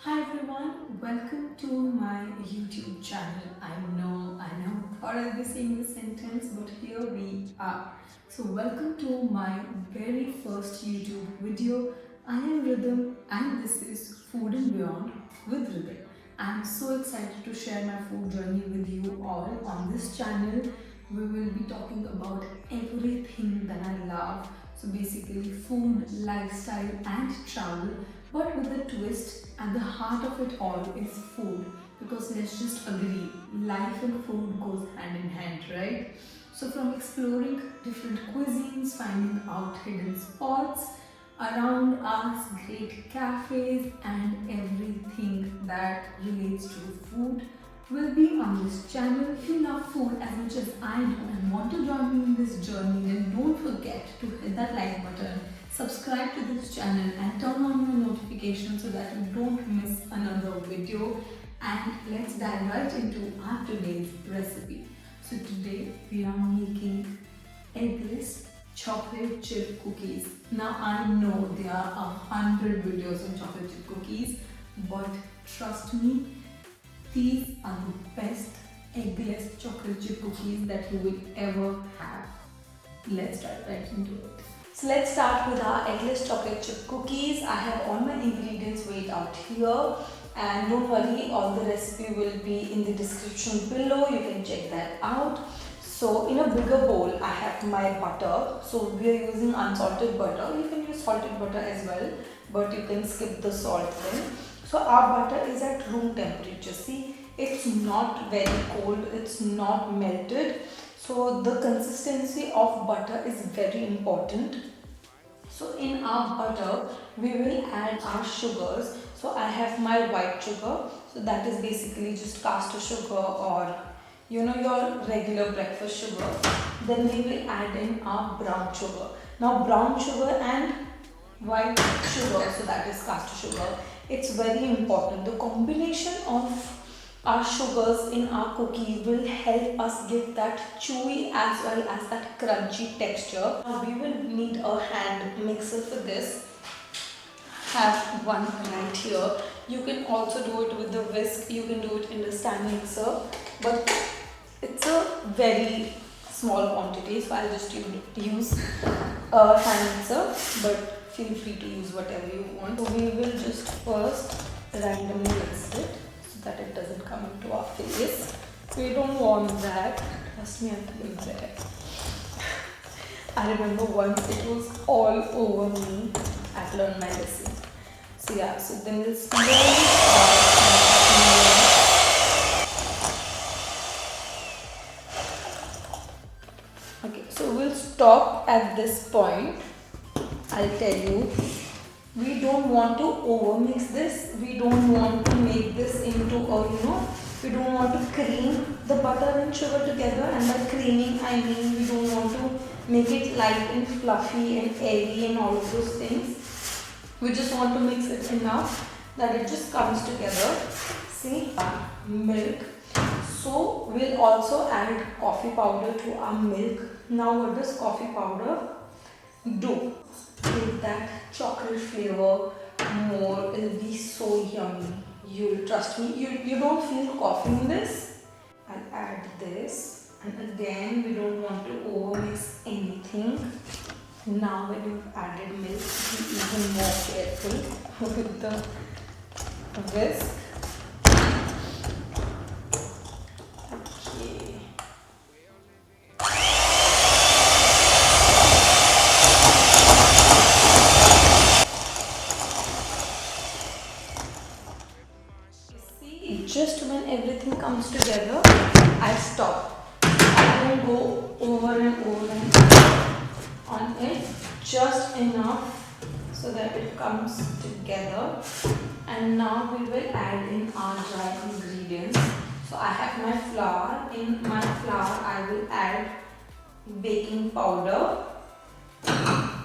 Hi everyone, welcome to my YouTube channel. I know, thought I'd be saying this sentence, but here we are. So welcome to my very first YouTube video. I am Rhythm and this is Food and Beyond with Rhythm. I'm so excited to share my food journey with you all on this channel. We will be talking about everything that I love. So basically food, lifestyle and travel, but with a twist. At the heart of it all is food, because let's just agree, life and food goes hand in hand, right? So from exploring different cuisines, finding out hidden spots around us, great cafes and everything that relates to food will be on this channel. If you love food as much as I do and want to join me in this journey, then don't forget to hit that like button, subscribe to this channel and turn on your notifications so that you don't miss another video. And let's dive right into our today's recipe. So today we are making eggless chocolate chip cookies. Now I know there are 100 videos on chocolate chip cookies, but trust me, these are the best eggless chocolate chip cookies that you will ever have. Let's dive right into it. So let's start with our eggless chocolate chip cookies. I have all my ingredients weighed out here, and don't worry, all the recipe will be in the description below. You can check that out. So in a bigger bowl, I have my butter. So we are using unsalted butter. You can use salted butter as well, but you can skip the salt then. So our butter is at room temperature. See, it's not very cold, it's not melted. So the consistency of butter is very important. So in our butter, we will add our sugars. So I have my white sugar. So that is basically just castor sugar, or your regular breakfast sugar. Then we will add in our brown sugar. Now brown sugar and white sugar, so that is castor sugar, it's very important. The combination of our sugars in our cookie will help us give that chewy as well as that crunchy texture. Now we will need a hand mixer for this. Have one right here. You can also do it with the whisk, you can do it in the stand mixer, but it's a very small quantity, so I'll just use a hand mixer, but feel free to use whatever you want. So we will just first randomly mix it so that it doesn't come into our face. We don't want that. Trust me, I've been there. I remember once it was all over me. I've learned my lesson. So yeah, so then we'll slowly start. Okay, so we'll stop at this point. I'll tell you, we don't want to overmix this. We don't want to make this into a, we don't want to cream the butter and sugar together. And by creaming, I mean we don't want to make it light and fluffy and airy and all of those things. We just want to mix it enough that it just comes together. See, milk. So we'll also add coffee powder to our milk. Now what does coffee powder do? Give that chocolate flavor more. It'll be so yummy. You'll trust me. You don't feel coffee in this. I'll add this, and again we don't want to overmix anything. Now when you've added milk, be even more careful with the whisk. Just when everything comes together, I stop. I don't go over and over and on it. Just enough so that it comes together. And now we will add in our dry ingredients. So I have my flour. In my flour, I will add baking powder,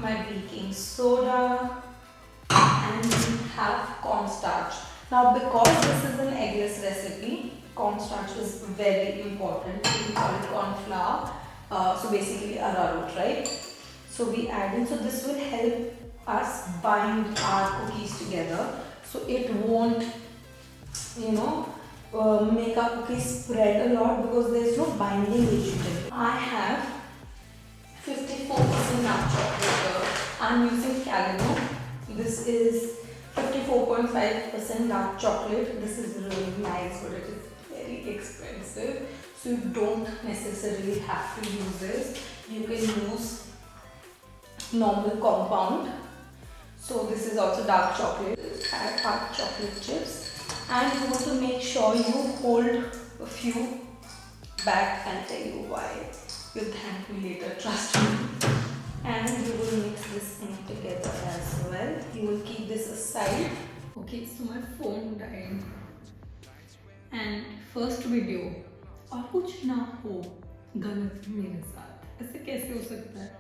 my baking soda, and we have cornstarch. Now because this is an eggless recipe, cornstarch is very important. We call it corn flour. So basically arrowroot, right? So we add in. So this will help us bind our cookies together. So it won't make our cookies spread a lot because there is no binding agent. I have 54% dark chocolate. I'm using Calino. This is 54.5% dark chocolate. This is really nice, but it is very expensive. So you don't necessarily have to use this. You can use normal compound. So this is also dark chocolate. Add dark chocolate chips. And you want to make sure you hold a few back and tell you why. You'll thank me later, trust me. And you will mix this thing together as well. You will keep this aside. Okay, so my phone died. And first video. और कुछ ना हो गलत मेरे साथ ऐसे कैसे हो सकता है?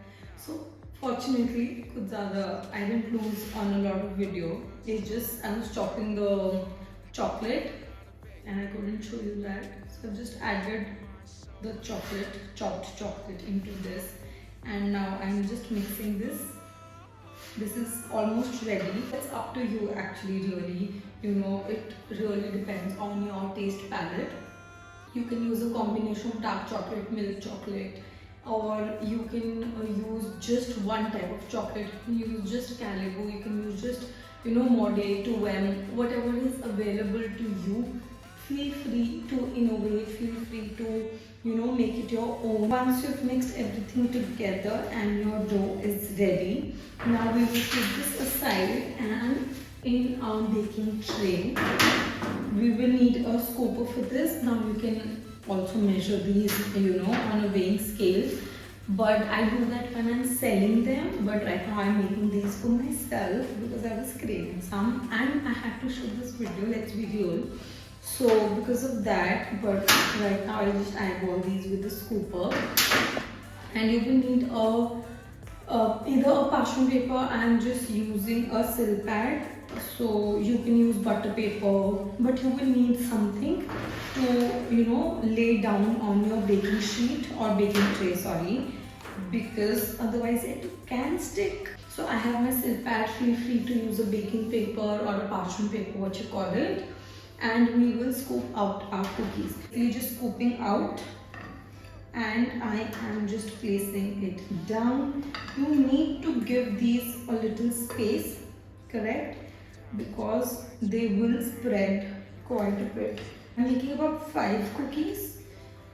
So fortunately कुछ ज़्यादा I didn't lose on a lot of video. It's just I was chopping the chocolate and I couldn't show you that. So I've just added the chopped chocolate into this, and now I'm just mixing this. This is almost ready. It's up to you actually, really. It really depends on your taste palette. You can use a combination of dark chocolate, milk chocolate, or you can use just one type of chocolate. You can use just Calico, you can use just Mode, 2M, whatever is available to you. Feel free to innovate, feel free to make it your own. Once you've mixed everything together and your dough is ready, now we will put this aside, and in our baking tray we will need a scooper for this. Now you can also measure these on a weighing scale, but I do that when I'm selling them. But right now I'm making these for myself because I was craving some and I had to shoot this video, let's be real. So because of that, but right now I just eyeball these with the scooper. And you will need either a parchment paper. I'm just using a sill pad, so you can use butter paper, but you will need something to lay down on your baking sheet or baking tray, sorry, because otherwise it can stick. So I have my sill pad. Feel free to use a baking paper or a parchment paper, what you call it, and we will scoop out our cookies. We're just scooping out, and I am just placing it down. You need to give these a little space, correct, because they will spread quite a bit. I'm making about 5 cookies.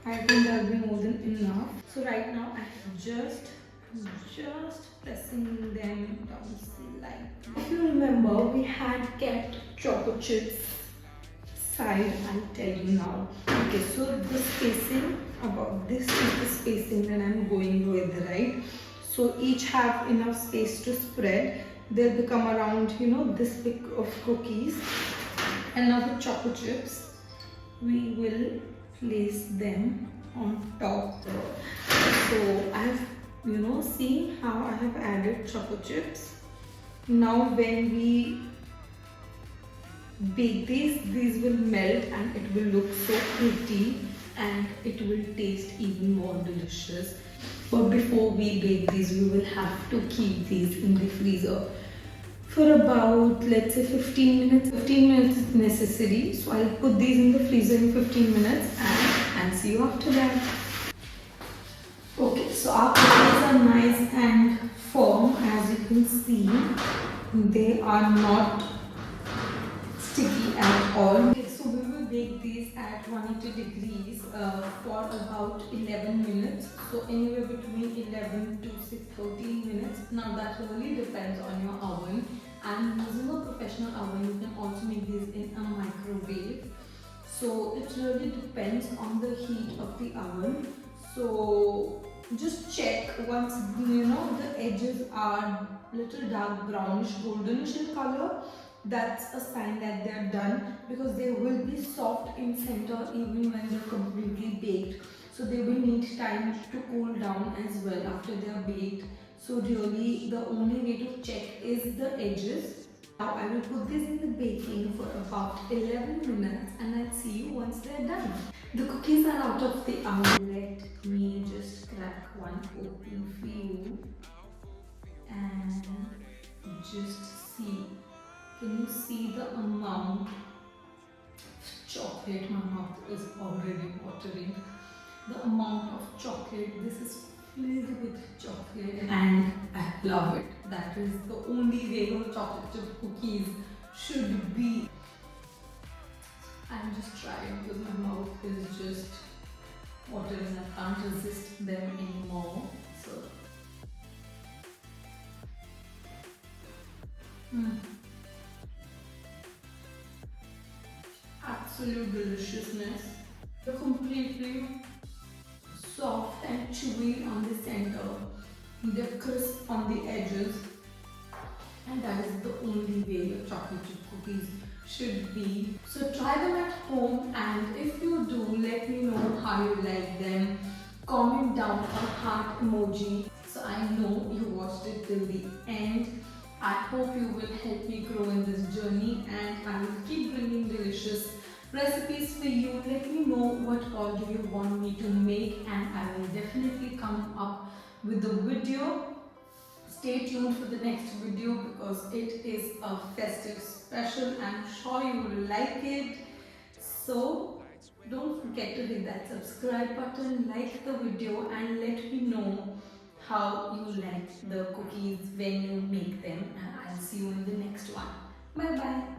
I think that will be more than enough. So right now I am just pressing them down slightly. If you remember, we had kept chocolate chips side. I'll tell you now. Okay, so the spacing, about this is the spacing that I'm going with, right? So each have enough space to spread. They'll become around this big of cookies. And now the chocolate chips, we will place them on top. So I have seen how I have added chocolate chips. Now when we bake these will melt and it will look so pretty and it will taste even more delicious. But before we bake these, we will have to keep these in the freezer for about, let's say, 15 minutes. 15 minutes is necessary, so I'll put these in the freezer in 15 minutes and see you after that. Okay, so our cookies are nice and firm. As you can see, they are not sticky at all. Okay, so we will bake these at 180 degrees for about 11 minutes. So anywhere between 11 to 13 minutes. Now that really depends on your oven. I'm using a professional oven. You can also make these in a microwave. So it really depends on the heat of the oven. So just check once the edges are little dark brownish goldenish in color. That's a sign that they're done, because they will be soft in center even when they're completely baked. So they will need time to cool down as well after they are baked. So really the only way to check is the edges. Now I will put this in the baking for about 11 minutes and I'll see you once they're done. The cookies are out of the oven. Let me just crack one open for you and just see. Can you see the amount of is already watering. The amount of chocolate, this is filled with chocolate and I love it. That is the only way your chocolate chip cookies should be. I'm just trying because my mouth is just watering. I can't resist them anymore. So, absolute deliciousness. They're completely soft and chewy on the center. They're crisp on the edges. And that is the only way your chocolate chip cookies should be. So try them at home, and if you do, let me know how you like them. Comment down a heart emoji so I know you watched it till the end. I hope you will help me grow in this journey, and I will keep bringing delicious recipes for you. Let me know what all do you want me to make, and I will definitely come up with the video. Stay tuned for the next video because it is a festive special. I'm sure you will like it. So don't forget to hit that subscribe button, like the video, and let me know how you like the cookies when you make them. And I'll see you in the next one. Bye bye.